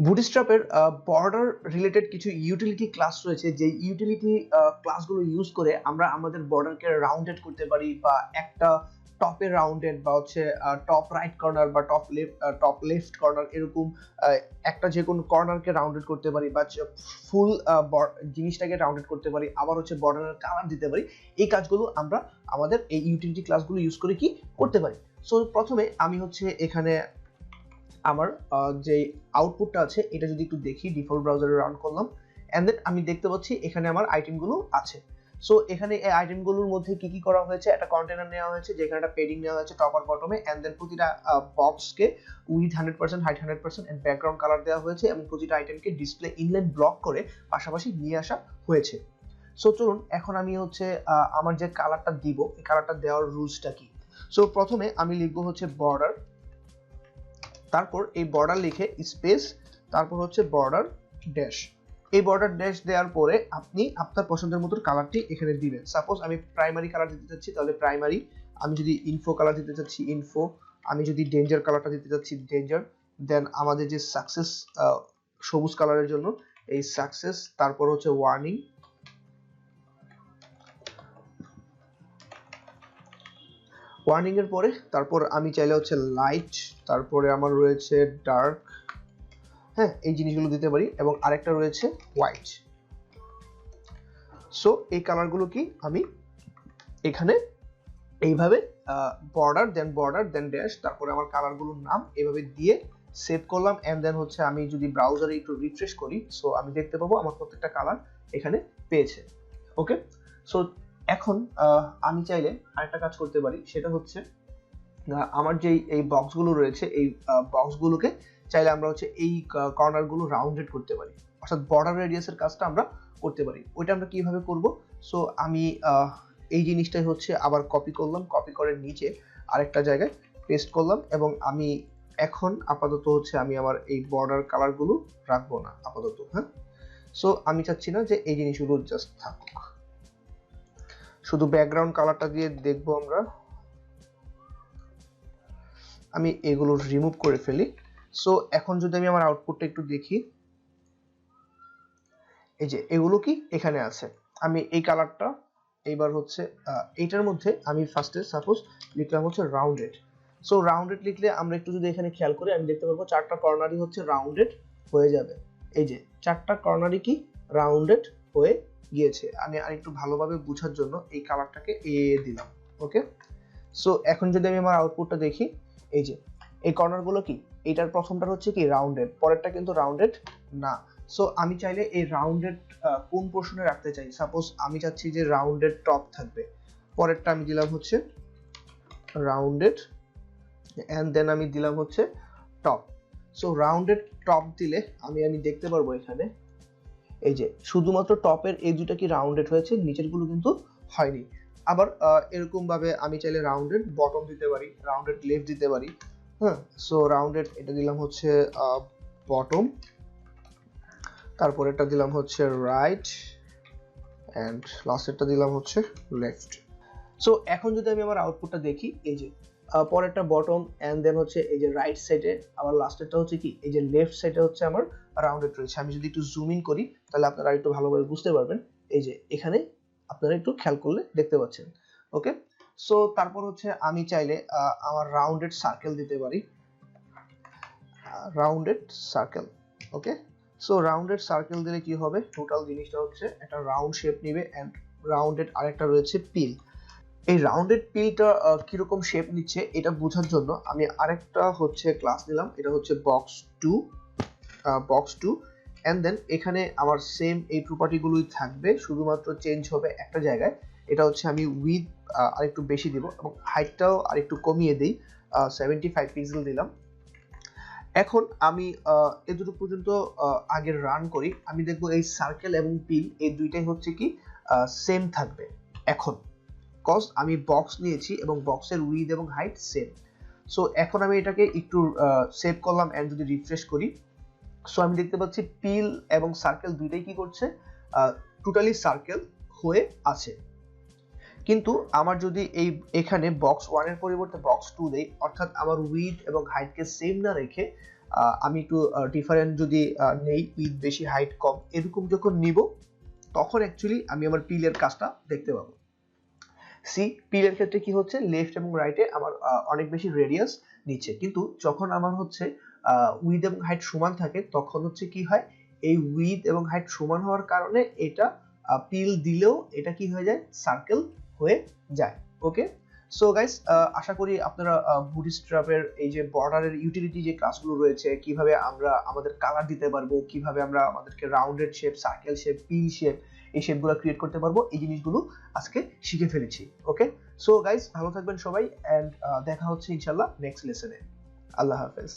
বুটস্ট্র্যাপের border related কিছু utility class রয়েছে, যে ইউটিলিটি ক্লাসগুলো ইউজ করে আমরা আমাদের বর্ডারকে রাউন্ডেড করতে পারি, বা একটা টপে রাউন্ডেড বা হচ্ছে টপ রাইট কর্নার বা টপ লেফট কর্নার এরকম একটা যে কোনো কর্নারকে রাউন্ডেড করতে পারি, বা ফুল জিনিসটাকে রাউন্ডেড করতে পারি, আবার হচ্ছে বর্ডারের কালার দিতে পারি। এই কাজগুলো আমরা আমাদের এই ইউটিলিটি ক্লাসগুলো ইউজ করে কি করতে পারি। সো প্রথমে আমি হচ্ছে এখানে আমার যে আউটপুটটা আছে এটা যদি একটু দেখি, ডিফল্ট ব্রাউজারে রান করলাম, এন্ড দেন আমি দেখতে পাচ্ছি এখানে আমার আইটেমগুলো আছে। সো এখানে এই আইটেমগুলোর মধ্যে কি কি করা হয়েছে, একটা কন্টেনার নেওয়া হয়েছে যেখানে একটা পেডিং নেওয়া হয়েছে টপ আর বটমে, এন্ড দেন প্রতিটা বক্সকে with 100% height 100% and background colour দেওয়া হয়েছে, এবং প্রতিটা আইটেমকে ডিসপ্লে ইনলাইন ব্লক করে পাশাপাশি নিয়ে আসা হয়েছে। সো চলুন এখন আমি হচ্ছে আমার যে কালারটা দিব, এই কালারটা দেওয়ার রুলসটা কি। সো প্রথমে আমি লিখবো হচ্ছে বর্ডার, তারপর এই বর্ডার লিখে স্পেস, তারপর হচ্ছে বর্ডার ড্যাশ। এই বর্ডার ড্যাশ দেওয়ার পরে আপনি আপনার পছন্দের মতো কালারটি এখানে দিবেন। সাপোজ আমি প্রাইমারি কালার দিতে চাচ্ছি তাহলে প্রাইমারি, আমি যদি ইনফো কালার দিতে চাচ্ছি ইনফো, আমি যদি ডেঞ্জার কালারটা দিতে চাচ্ছি ডেঞ্জার, দেন আমাদের যে সাকসেস সবুজ কালারের জন্য এই সাকসেস, তারপর হচ্ছে ওয়ার্নিং, ওয়ার্নিং এর পরে তারপর আমি চাইলে হচ্ছে লাইট, তারপরে আমার রয়েছে ডার্ক, হ্যাঁ এই জিনিসগুলো দিতে পারি, এবং আরেকটা রয়েছে হোয়াইট। সো এই কালারগুলো কি আমি এখানে এইভাবে বর্ডার দেন ড্যাশ, তারপরে আমার কালারগুলোর নাম এইভাবে দিয়ে সেভ করলাম, এন্ড দেন হচ্ছে আমি যদি ব্রাউজারে একটু রিফ্রেশ করি, সো আমি দেখতে পাবো আমার প্রত্যেকটা কালার এখানে পেয়েছে। ওকে, সো এখন আমি চাইলে আরেকটা কাজ করতে পারি, সেটা হচ্ছে আমার যে এই বক্সগুলো রয়েছে এই বক্সগুলোকে চাইলে আমরা হচ্ছে এই কর্নারগুলো রাউন্ডেড করতে পারি, অর্থাৎ বর্ডার রেডিয়াসের কাজটা আমরা করতে পারি। ওইটা আমরা কিভাবে করব, সো আমি এই জিনিসটাই হচ্ছে আবার কপি করলাম, কপি করে নিচে আরেকটা জায়গায় পেস্ট করলাম, এবং আমি এখন আপাতত হচ্ছে আমি আমার এই বর্ডার কালারগুলো রাখবো না আপাতত, হ্যাঁ। সো আমি চাচ্ছি না যে এই জিনিসগুলো জাস্ট থাকুক, শুধু ব্যাকগ্রাউন্ড কালারটা দিয়ে দেখবো আমরা। আমি এগুলো রিমুভ করে ফেলি। সো এখন যদি আমি আমার আউটপুটটা একটু দেখি, এই যে এগুলো কি এখানে আছে, আমি এই কালারটা এইবার হচ্ছে এইটার মধ্যে আমি ফার্স্টে সাপোজ লিখলাম হচ্ছে রাউন্ডেড। সো রাউন্ডেড লিখলে আমরা একটু যদি এখানে খেয়াল করি আমি দেখতে পারবো চারটা কর্নারই হচ্ছে রাউন্ডেড হয়ে যাবে। এই যে চারটা কর্নারই কি রাউন্ডেড হয়ে গিয়েছে। আমি আরেকটু ভালোভাবে বোঝার জন্য এই কালারটাকে দিলাম। ওকে, সো এখন যদি আমি আমার আউটপুটটা দেখি, এই যে এই কর্নারগুলো কি, এইটার প্রথমটা হচ্ছে কি রাউন্ডেড, পরেরটা কিন্তু রাউন্ডেড না। সো আমি চাইলে এই রাউন্ডেড কোন পোর্শনে রাখতে চাই, সাপোজ আমি চাচ্ছি যে রাউন্ডেড টপ থাকবে, পরেরটা আমি দিলাম হচ্ছে রাউন্ডেড, এন্ড দেন আমি দিলাম হচ্ছে টপ। সো রাউন্ডেড টপ দিলে আমি দেখতে পারবো এখানে এই যে শুধুমাত্র টপের এই দুটো কি রাউন্ডেড হয়েছে, নিচেরগুলো কিন্তু হয়নি। আবার এরকম ভাবে আমি চাইলে রাউন্ডেড বটম দিতে পারি, রাউন্ডেড লেফট দিতে পারি, হ্যাঁ। সো রাউন্ডেড এটা দিলাম হচ্ছে বটম, তারপর এটা দিলাম হচ্ছে রাইট, এন্ড লাস্টেরটা দিলাম হচ্ছে লেফট। সো এখন যদি আমি আমার আউটপুটটা দেখি, এই যে পরেরটা বটম, এন্ড দেন হচ্ছে এই যে রাইট সাইডে, আবার লাস্টেরটা হচ্ছে কি এই যে লেফট সাইডে হচ্ছে আমার রাউন্ডেড রয়েছে। আমি যদি একটু জুম ইন করি তাহলে আপনারা একটু ভালোভাবে বুঝতে পারবেন, এই যে এখানে আপনারা একটু খেয়াল করলে দেখতে পাচ্ছেন। ওকে, সো তারপর হচ্ছে আমি চাইলে আমার রাউন্ডেড সার্কেল দিতে পারি, রাউন্ডেড সার্কেল। ওকে, সো রাউন্ডেড সার্কেল দিলে কি হবে, টোটাল জিনিসটা হচ্ছে একটা রাউন্ড শেপ নেবে, এন্ড রাউন্ডেড আরেকটা রয়েছে পিল। এই রাউন্ডেড পিলটা কিরকম শেপ নিচ্ছে এটা বোঝার জন্য আমি আরেকটা হচ্ছে ক্লাস নিলাম, এটা হচ্ছে বক্স টু, এন্ড দেন এখানে আমার সেম এই প্রপার্টিগুলোই থাকবে, শুধুমাত্র চেঞ্জ হবে একটা জায়গায়, এটা হচ্ছে আমি উইথ আরেকটু বেশি দিব এবং হাইটটাও আরেকটু কমিয়ে দিই, 75 পিক্সেল দিলাম। এখন আমি এতটুকু পর্যন্ত আগে রান করি, আমি দেখবো এই সার্কেল এবং পিল এই দুইটাই হচ্ছে কি সেম থাকবে এখন, কজ আমি বক্স নিয়েছি এবং বক্সের উইথ এবং হাইট সেম। সো এখন আমি এটাকে একটু সেভ করলাম, এন্ড যদি রিফ্রেশ করি, সো আমি দেখতে পাচ্ছি পিল এবং সার্কেল দুইটাই কি করছে, টোটালি সার্কেল হয়ে আছে। কিন্তু আমার যদি এখানে বক্স 1 এর পরিবর্তে বক্স 2 দেই, অর্থাৎ আমার উইথ এবং হাইটকে সেম না রেখে আমি একটু ডিফারেন্ট যদি নেই, উইথ বেশি হাইট কম এরকম যখন নিব তখন অ্যাকচুয়ালি আমি আমার পিলের কাজটা দেখতে পাবো। সি পিলের ক্ষেত্রে কি হচ্ছে, লেফট এবং রাইটে আমার অনেক বেশি রেডিয়াস নিচ্ছে, কিন্তু যখন আমার হচ্ছে উইথ এবং হাইট সমান থাকে তখন হচ্ছে কি হয়, এই উইথ এবং হাইট সমান হওয়ার কারণে এটা পিল দিলেও এটা কি হয়ে যায়, সার্কেল হয়ে যায়। ওকে, সো গাইস আশা করি আপনারা বুটস্ট্র্যাপের এই যে বর্ডারের ইউটিলিটি যে ক্লাসগুলো রয়েছে, কিভাবে আমরা আমাদের কালার দিতে পারবো, কিভাবে আমরা আমাদেরকে রাউন্ডেড শেপ, সার্কেল শেপ, পিল শেপ, এই শেপগুলো ক্রিয়েট করতে পারবো, এই জিনিসগুলো আজকে শিখে ফেলেছি। ওকে, সো গাইস ভালো থাকবেন সবাই, এন্ড দেখা হচ্ছে ইনশাআল্লাহ নেক্সট লেসনে। আল্লাহ হাফেজ।